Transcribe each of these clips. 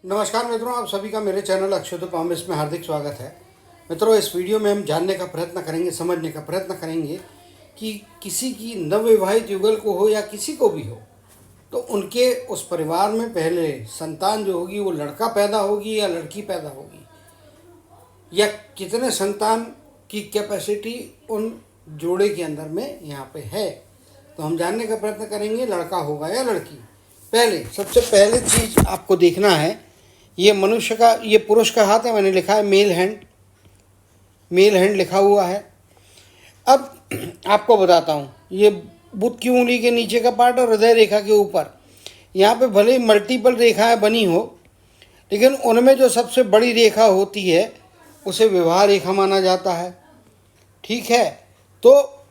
नमस्कार मित्रों, आप सभी का मेरे चैनल अक्षुत पामिस में हार्दिक स्वागत है। मित्रों, इस वीडियो में हम जानने का प्रयत्न करेंगे, समझने का प्रयत्न करेंगे कि किसी की नवविवाहित युगल को हो या किसी को भी हो, तो उनके उस परिवार में पहले संतान जो होगी वो लड़का पैदा होगी या लड़की पैदा होगी, या कितने संतान की कैपेसिटी उन जोड़े के अंदर में यहाँ पे है। तो हम जानने का प्रयत्न करेंगे लड़का होगा या लड़की। सबसे पहले चीज़ आपको देखना है, ये मनुष्य का, ये पुरुष का हाथ है, मैंने लिखा है मेल हैंड लिखा हुआ है। अब आपको बताता हूँ, ये बुध की उंगली के नीचे का पार्ट और हृदय रेखा के ऊपर, यहाँ पे भले ही मल्टीपल रेखाएं बनी हो, लेकिन उनमें जो सबसे बड़ी रेखा होती है उसे विवाह रेखा माना जाता है। ठीक है, तो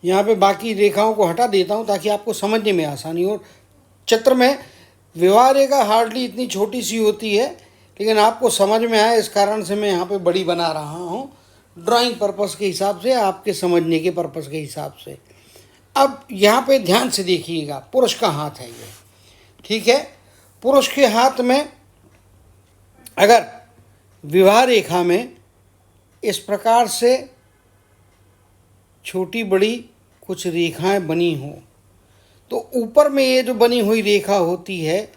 यहाँ पे बाकी रेखाओं को हटा देता हूँ ताकि आपको समझने में आसानी हो। चित्र में विवाह रेखा हार्डली इतनी छोटी सी होती है, लेकिन आपको समझ में आए इस कारण से मैं यहाँ पे बड़ी बना रहा हूँ, ड्राइंग पर्पस के हिसाब से, आपके समझने के पर्पस के हिसाब से। अब यहाँ पे ध्यान से देखिएगा, पुरुष का हाथ है ये। ठीक है, पुरुष के हाथ में अगर विवाह रेखा में इस प्रकार से छोटी बड़ी कुछ रेखाएं बनी हो, तो ऊपर में ये जो बनी हुई रेखा होती है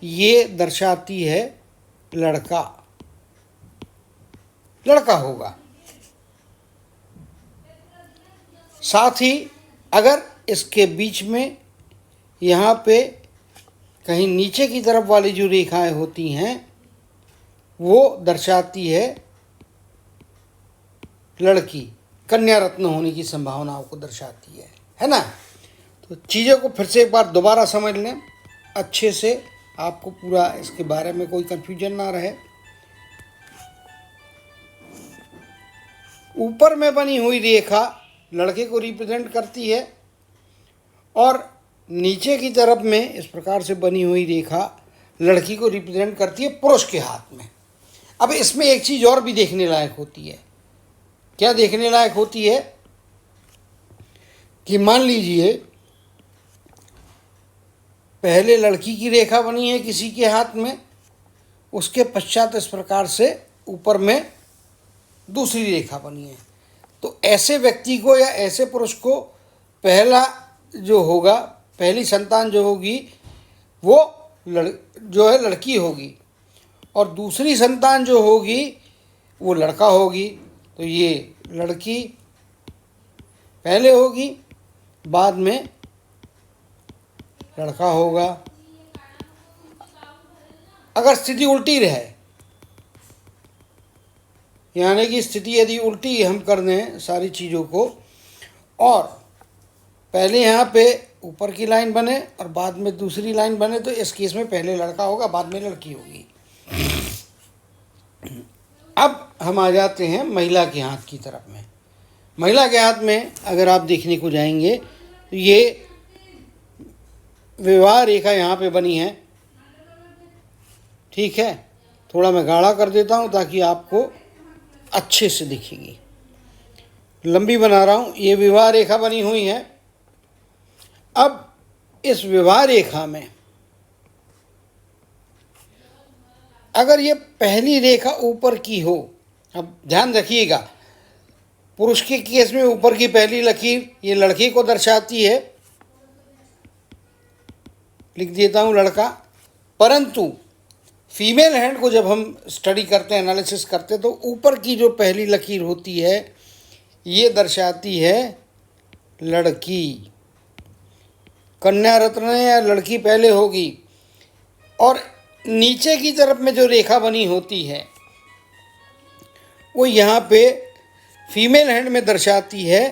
ये दर्शाती है लड़का होगा। साथ ही अगर इसके बीच में यहाँ पे कहीं नीचे की तरफ वाली जो रेखाएं होती हैं वो दर्शाती है लड़की, कन्या रत्न होने की संभावनाओं को दर्शाती है ना। तो चीज़ों को फिर से एक बार दोबारा समझ लें अच्छे से, आपको पूरा इसके बारे में कोई कन्फ्यूजन ना रहे। ऊपर में बनी हुई रेखा लड़के को रिप्रेजेंट करती है और नीचे की तरफ में इस प्रकार से बनी हुई रेखा लड़की को रिप्रेजेंट करती है पुरुष के हाथ में। अब इसमें एक चीज़ और भी देखने लायक होती है। क्या देखने लायक होती है कि मान लीजिए पहले लड़की की रेखा बनी है किसी के हाथ में, उसके पश्चात इस प्रकार से ऊपर में दूसरी रेखा बनी है, तो ऐसे व्यक्ति को या ऐसे पुरुष को पहला जो होगा, पहली संतान जो होगी वो जो है लड़की होगी, और दूसरी संतान जो होगी वो लड़का होगी। तो ये लड़की पहले होगी, बाद में लड़का होगा। अगर स्थिति उल्टी रहे, यानी कि स्थिति यदि उल्टी हम कर दें सारी चीज़ों को, और पहले यहाँ पे ऊपर की लाइन बने और बाद में दूसरी लाइन बने, तो इस केस में पहले लड़का होगा, बाद में लड़की होगी। अब हम आ जाते हैं महिला के हाथ की तरफ में। महिला के हाथ में अगर आप देखने को जाएंगे तो ये विवाह रेखा यहाँ पे बनी है। ठीक है, थोड़ा मैं गाढ़ा कर देता हूँ ताकि आपको अच्छे से दिखेगी, लंबी बना रहा हूँ। ये विवाह रेखा बनी हुई है। अब इस विवाह रेखा में अगर ये पहली रेखा ऊपर की हो, अब ध्यान रखिएगा, पुरुष के केस में ऊपर की पहली लकीर ये लड़के को दर्शाती है, लिख देता हूँ लड़का। परंतु फीमेल हैंड को जब हम स्टडी करते हैं, एनालिसिस करते हैं, तो ऊपर की जो पहली लकीर होती है ये दर्शाती है लड़की, कन्या रत्न या लड़की पहले होगी, और नीचे की तरफ में जो रेखा बनी होती है वो यहाँ पे फीमेल हैंड में दर्शाती है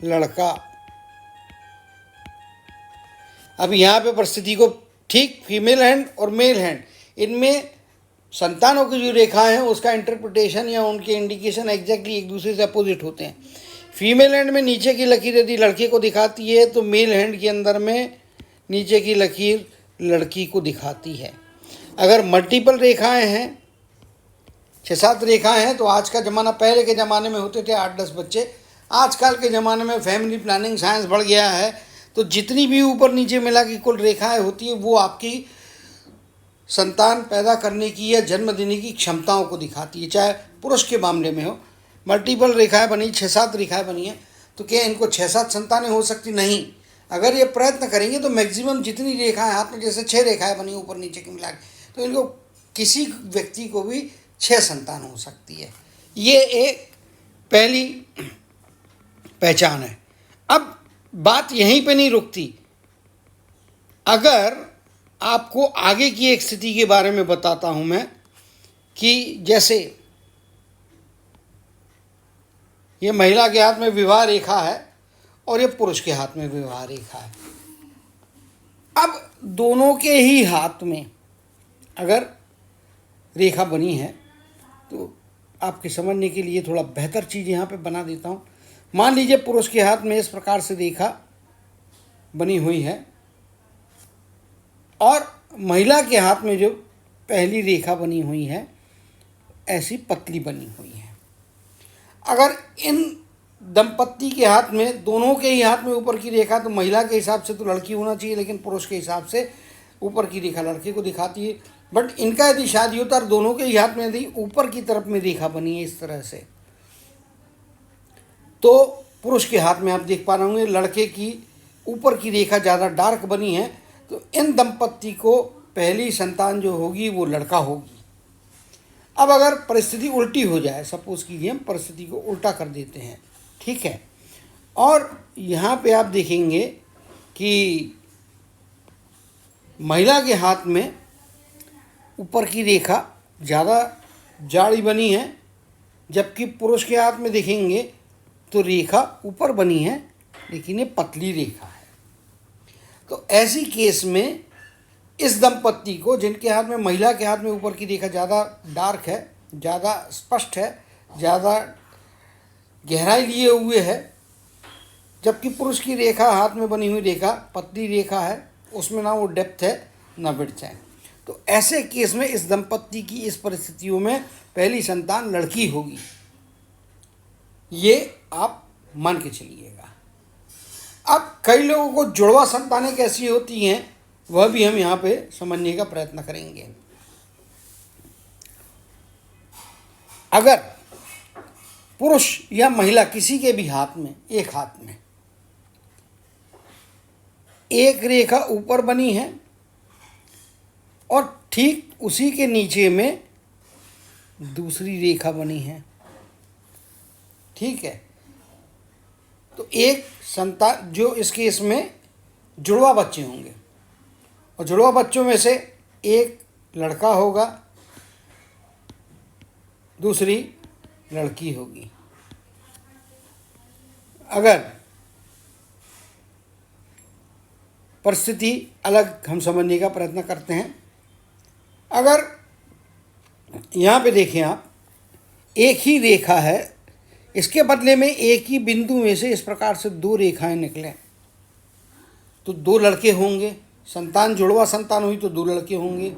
लड़का। अब यहाँ पे परिस्थिति को ठीक, फीमेल हैंड और मेल हैंड, इनमें संतानों की जो रेखा है उसका इंटरप्रिटेशन या उनके इंडिकेशन एग्जैक्टली एक दूसरे से अपोजिट होते हैं। फीमेल हैंड में नीचे की लकीर यदि लड़के को दिखाती है तो मेल हैंड के अंदर में नीचे की लकीर लड़की को दिखाती है। अगर मल्टीपल रेखाएं हैं, 6-7 रेखाएं हैं, तो आज का ज़माना, पहले के ज़माने में होते थे 8-10 बच्चे, आजकल के ज़माने में फैमिली प्लानिंग साइंस बढ़ गया है, तो जितनी भी ऊपर नीचे मिला की कुल रेखाएं होती है वो आपकी संतान पैदा करने की या जन्म देने की क्षमताओं को दिखाती है, चाहे पुरुष के मामले में हो। मल्टीपल रेखाएं बनी, 6-7 रेखाएं बनी हैं, तो क्या इनको 6-7 संतानें हो सकती? नहीं। अगर ये प्रयत्न करेंगे तो मैक्सिमम जितनी रेखाएं हाथ में, जैसे 6 रेखाएं बनी ऊपर नीचे की मिला के, तो इनको किसी व्यक्ति को भी 6 संतान हो सकती है। ये एक पहली पहचान है। अब बात यहीं पे नहीं रुकती। अगर आपको आगे की एक स्थिति के बारे में बताता हूं मैं, कि जैसे ये महिला के हाथ में विवाह रेखा है और ये पुरुष के हाथ में विवाह रेखा है। अब दोनों के ही हाथ में अगर रेखा बनी है, तो आपके समझने के लिए थोड़ा बेहतर चीज़ यहाँ पे बना देता हूँ। मान लीजिए पुरुष के हाथ में इस प्रकार से रेखा बनी हुई है और महिला के हाथ में जो पहली रेखा बनी हुई है ऐसी पतली बनी हुई है। अगर इन दंपत्ति के हाथ में, दोनों के ही हाथ में ऊपर की रेखा, तो महिला के हिसाब से तो लड़की होना चाहिए, लेकिन पुरुष के हिसाब से ऊपर की रेखा लड़के को दिखाती है। बट इनका यदि शादी होता है, दोनों के ही हाथ में यदि ऊपर की तरफ में रेखा बनी है इस तरह से, तो पुरुष के हाथ में आप देख पा रहे होंगे लड़के की ऊपर की रेखा ज़्यादा डार्क बनी है, तो इन दंपत्ति को पहली संतान जो होगी वो लड़का होगी। अब अगर परिस्थिति उल्टी हो जाए, सपोज कीजिए हम परिस्थिति को उल्टा कर देते हैं, ठीक है, और यहाँ पे आप देखेंगे कि महिला के हाथ में ऊपर की रेखा ज़्यादा जाड़ी बनी है, जबकि पुरुष के हाथ में देखेंगे तो रेखा ऊपर बनी है लेकिन ये पतली रेखा है। तो ऐसी केस में इस दंपत्ति को, जिनके हाथ में, महिला के हाथ में ऊपर की रेखा ज़्यादा डार्क है, ज़्यादा स्पष्ट है, ज़्यादा गहराई लिए हुए है, जबकि पुरुष की रेखा, हाथ में बनी हुई रेखा पतली रेखा है, उसमें ना वो डेप्थ है ना विड्थ है। तो ऐसे केस में इस दंपत्ति की इस परिस्थितियों में पहली संतान लड़की होगी, ये आप मान के चलिएगा। अब कई लोगों को जुड़वा संतानें कैसी होती हैं वह भी हम यहाँ पे समझने का प्रयत्न करेंगे। अगर पुरुष या महिला किसी के भी हाथ में, एक हाथ में एक रेखा ऊपर बनी है और ठीक उसी के नीचे में दूसरी रेखा बनी है, ठीक है, तो एक संतान, जो इस केस में जुड़वा बच्चे होंगे, और जुड़वा बच्चों में से एक लड़का होगा, दूसरी लड़की होगी। अगर परिस्थिति अलग हम समझने का प्रयत्न करते हैं, अगर यहाँ पे देखें आप, एक ही रेखा है, इसके बदले में एक ही बिंदु में से इस प्रकार से 2 रेखाएं निकलें, तो 2 लड़के होंगे। संतान, जुड़वा संतान हुई तो 2 लड़के होंगे।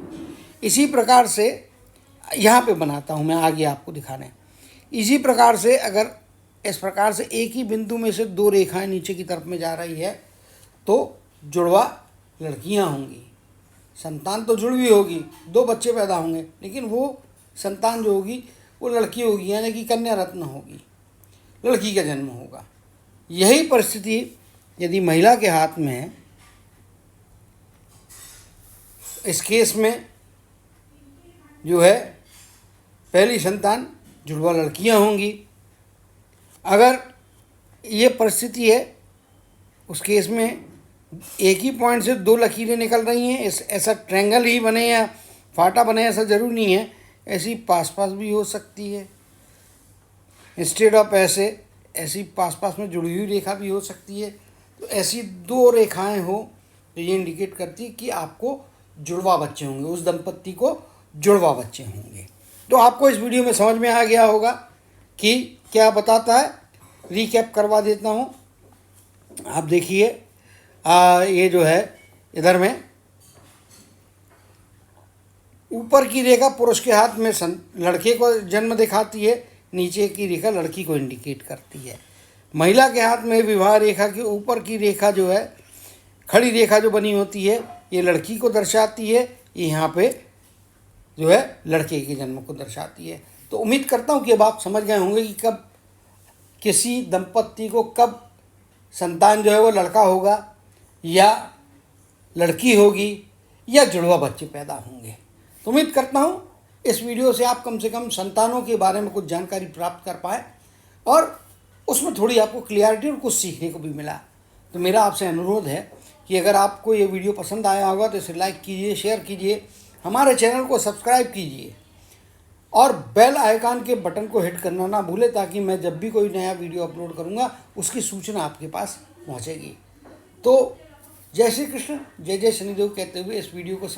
इसी प्रकार से यहाँ पे बनाता हूँ मैं, आगे आपको दिखाने। इसी प्रकार से अगर इस प्रकार से एक ही बिंदु में से 2 रेखाएं नीचे की तरफ में जा रही है, तो जुड़वा लड़कियाँ होंगी। संतान तो जुड़वी होगी, 2 बच्चे पैदा होंगे, लेकिन वो संतान जो होगी वो लड़की होगी, यानी कि कन्या रत्न होगी, लड़की का जन्म होगा। यही परिस्थिति यदि महिला के हाथ में है, इस केस में जो है पहली संतान जुड़वा लड़कियां होंगी। अगर ये परिस्थिति है, उस केस में एक ही पॉइंट से 2 लकीरें निकल रही हैं, ऐसा ट्रायंगल ही बने या फाटा बने ऐसा ज़रूरी नहीं है, ऐसी पास पास भी हो सकती है। इंस्टेड ऑफ ऐसी पास पास में जुड़ी हुई रेखा भी हो सकती है। तो ऐसी 2 रेखाएं हो तो ये इंडिकेट करती है कि आपको जुड़वा बच्चे होंगे, उस दंपत्ति को जुड़वा बच्चे होंगे। तो आपको इस वीडियो में समझ में आ गया होगा कि क्या बताता है। रिकैप करवा देता हूँ, आप देखिए। ये जो है इधर में ऊपर की रेखा पुरुष के हाथ में लड़के को जन्म दिखाती है, नीचे की रेखा लड़की को इंडिकेट करती है। महिला के हाथ में विवाह रेखा के ऊपर की रेखा जो है, खड़ी रेखा जो बनी होती है, ये लड़की को दर्शाती है, ये यहाँ पे जो है लड़के के जन्म को दर्शाती है। तो उम्मीद करता हूँ कि अब आप समझ गए होंगे कि कब किसी दंपत्ति को कब संतान जो है वो लड़का होगा या लड़की होगी या जुड़वा बच्चे पैदा होंगे। तो उम्मीद करता हूँ इस वीडियो से आप कम से कम संतानों के बारे में कुछ जानकारी प्राप्त कर पाए और उसमें थोड़ी आपको क्लियरिटी और कुछ सीखने को भी मिला। तो मेरा आपसे अनुरोध है कि अगर आपको ये वीडियो पसंद आया होगा तो इसे लाइक कीजिए, शेयर कीजिए, हमारे चैनल को सब्सक्राइब कीजिए और बेल आइकन के बटन को हिट करना ना भूलें, ताकि मैं जब भी कोई नया वीडियो अपलोड करूँगा उसकी सूचना आपके पास पहुँचेगी। तो जय श्री कृष्ण, जय जय शनिदेव कहते हुए इस वीडियो को